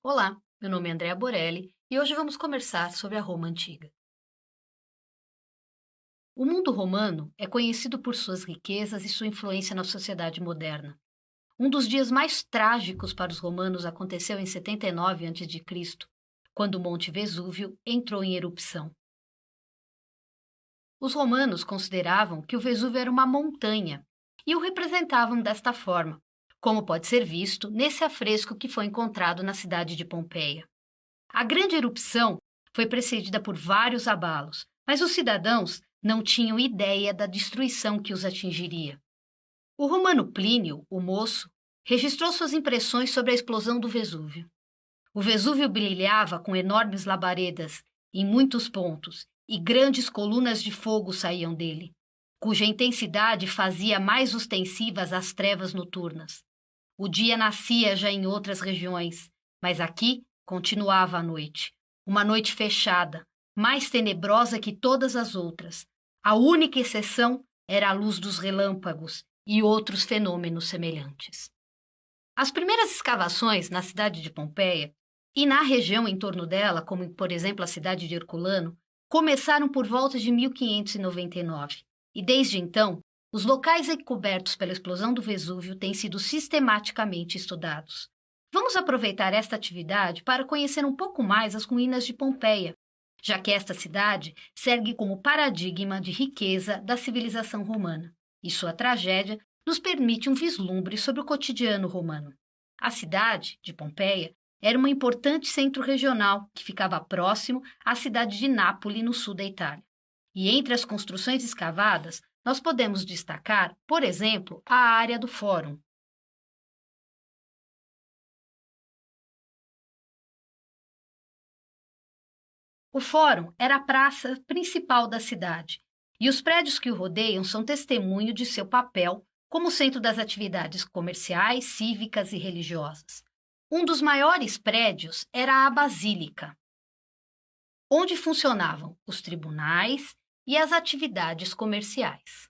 Olá, meu nome é Andrea Borelli e hoje vamos conversar sobre a Roma Antiga. O mundo romano é conhecido por suas riquezas e sua influência na sociedade moderna. Um dos dias mais trágicos para os romanos aconteceu em 79 a.C., quando o Monte Vesúvio entrou em erupção. Os romanos consideravam que o Vesúvio era uma montanha e o representavam desta forma, como pode ser visto nesse afresco que foi encontrado na cidade de Pompeia. A grande erupção foi precedida por vários abalos, mas os cidadãos não tinham ideia da destruição que os atingiria. O romano Plínio, o Moço, registrou suas impressões sobre a explosão do Vesúvio. O Vesúvio brilhava com enormes labaredas em muitos pontos e grandes colunas de fogo saíam dele, cuja intensidade fazia mais ostensivas as trevas noturnas. O dia nascia já em outras regiões, mas aqui continuava a noite. Uma noite fechada, mais tenebrosa que todas as outras. A única exceção era a luz dos relâmpagos e outros fenômenos semelhantes. As primeiras escavações na cidade de Pompeia e na região em torno dela, como por exemplo a cidade de Herculano, começaram por volta de 1599. E desde então, os locais encobertos pela explosão do Vesúvio têm sido sistematicamente estudados. Vamos aproveitar esta atividade para conhecer um pouco mais as ruínas de Pompeia, já que esta cidade serve como paradigma de riqueza da civilização romana, e sua tragédia nos permite um vislumbre sobre o cotidiano romano. A cidade de Pompeia era um importante centro regional que ficava próximo à cidade de Nápoles, no sul da Itália. E entre as construções escavadas, nós podemos destacar, por exemplo, a área do Fórum. O Fórum era a praça principal da cidade, e os prédios que o rodeiam são testemunho de seu papel como centro das atividades comerciais, cívicas e religiosas. Um dos maiores prédios era a Basílica, onde funcionavam os tribunais e as atividades comerciais.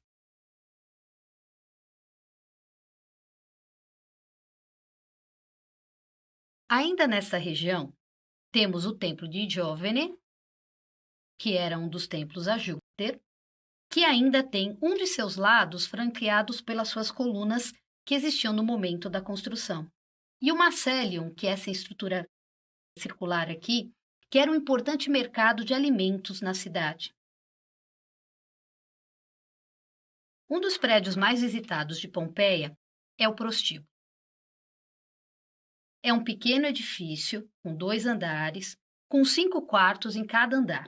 Ainda nessa região, temos o Templo de Giovene, que era um dos templos a Júpiter, que ainda tem um de seus lados franqueados pelas suas colunas que existiam no momento da construção. E o Macelium, que é essa estrutura circular aqui, que era um importante mercado de alimentos na cidade. Um dos prédios mais visitados de Pompeia é o prostíbulo. É um pequeno edifício com 2 andares, com 5 quartos em cada andar.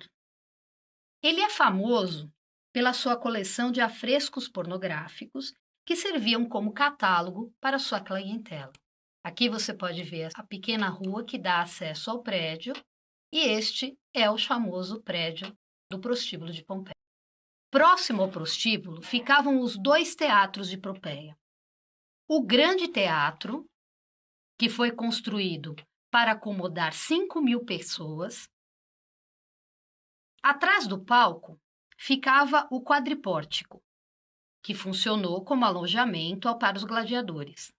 Ele é famoso pela sua coleção de afrescos pornográficos que serviam como catálogo para sua clientela. Aqui você pode ver a pequena rua que dá acesso ao prédio, e este é o famoso prédio do prostíbulo de Pompeia. Próximo ao prostíbulo ficavam os dois teatros de Pompeia. O Grande Teatro, que foi construído para acomodar 5.000 pessoas. Atrás do palco ficava o quadripórtico, que funcionou como alojamento para os gladiadores.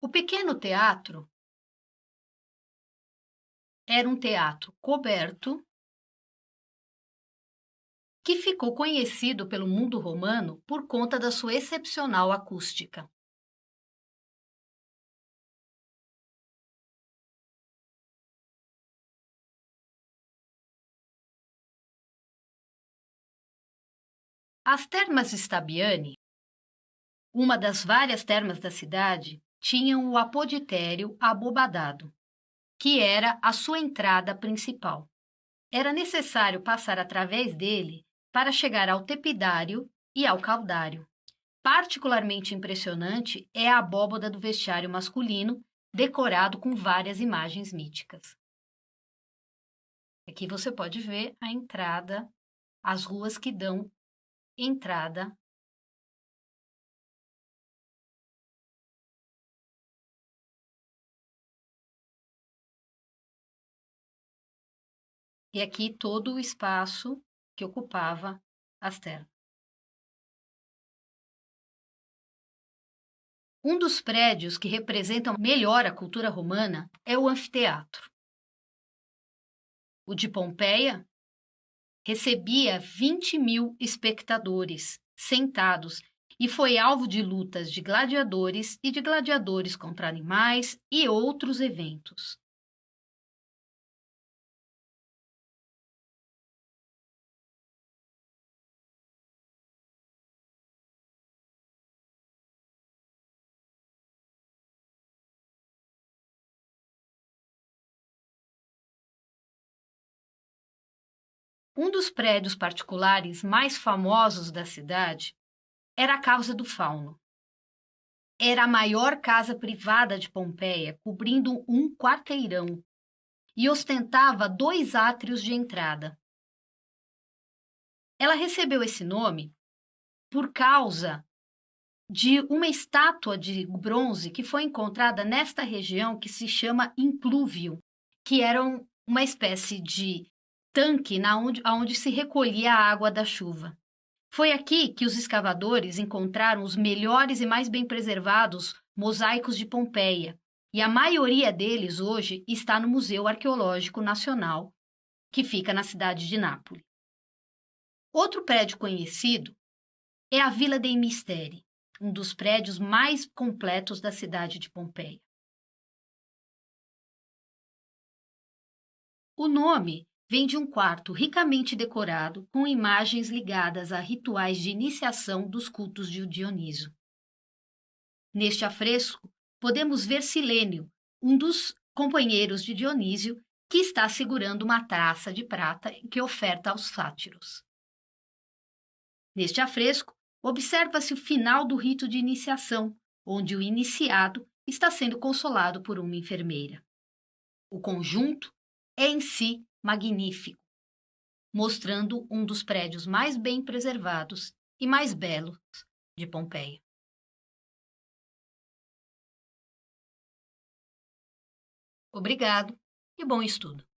O pequeno teatro era um teatro coberto que ficou conhecido pelo mundo romano por conta da sua excepcional acústica. As termas Stabiani, uma das várias termas da cidade, tinham o apoditério abobadado, que era a sua entrada principal. Era necessário passar através dele para chegar ao tepidário e ao caudário. Particularmente impressionante é a abóbada do vestiário masculino, decorado com várias imagens míticas. Aqui você pode ver a entrada, as ruas que dão entrada. E aqui todo o espaço que ocupava as terras. Um dos prédios que representam melhor a cultura romana é o anfiteatro. O de Pompeia recebia 20.000 espectadores sentados e foi alvo de lutas de gladiadores e de gladiadores contra animais e outros eventos. Um dos prédios particulares mais famosos da cidade era a Casa do Fauno. Era a maior casa privada de Pompeia, cobrindo um quarteirão, e ostentava 2 átrios de entrada. Ela recebeu esse nome por causa de uma estátua de bronze que foi encontrada nesta região que se chama Implúvio, que era uma espécie de tanque onde se recolhia a água da chuva. Foi aqui que os escavadores encontraram os melhores e mais bem preservados mosaicos de Pompeia, e a maioria deles hoje está no Museu Arqueológico Nacional, que fica na cidade de Nápoles. Outro prédio conhecido é a Villa dei Misteri, um dos prédios mais completos da cidade de Pompeia. O nome vem de um quarto ricamente decorado com imagens ligadas a rituais de iniciação dos cultos de Dionísio. Neste afresco, podemos ver Silênio, um dos companheiros de Dionísio, que está segurando uma taça de prata que oferta aos sátiros. Neste afresco, observa-se o final do rito de iniciação, onde o iniciado está sendo consolado por uma enfermeira. O conjunto é em si magnífico, mostrando um dos prédios mais bem preservados e mais belos de Pompeia. Obrigado e bom estudo!